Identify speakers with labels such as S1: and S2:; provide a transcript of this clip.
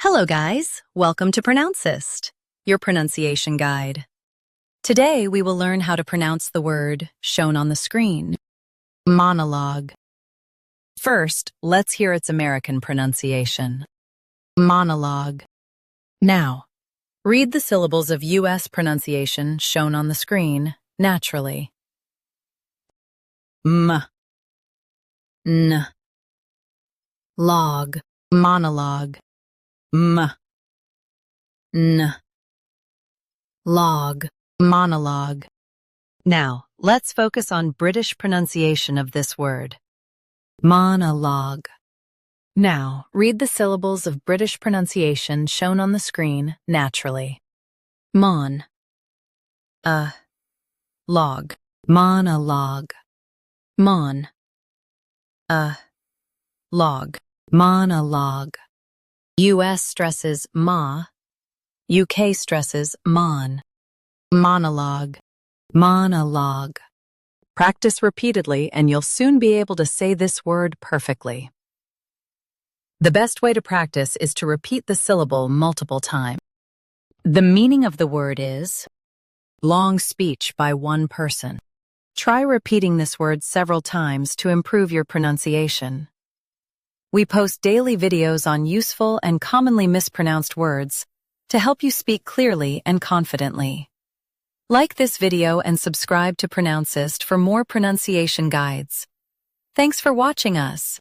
S1: Hello guys, welcome to Pronouncist, your pronunciation guide. Today we will learn how to pronounce the word shown on the screen, monologue. First, let's hear its American pronunciation, monologue. Now, read the syllables of U.S. pronunciation shown on the screen naturally. M, N, log, monologue. M, N, log, monologue. Now, let's focus on British pronunciation of this word, monologue. Now, read the syllables of British pronunciation shown on the screen naturally. Mon, log, monologue. Mon, log, monologue. U.S. stresses ma, UK stresses mon. Monologue, monologue. Practice repeatedly and you'll soon be able to say this word perfectly. The best way to practice is to repeat the syllable multiple times. The meaning of the word is long speech by one person. Try repeating this word several times to improve your pronunciation. We post daily videos on useful and commonly mispronounced words to help you speak clearly and confidently. Like this video and subscribe to Pronouncist for more pronunciation guides. Thanks for watching us.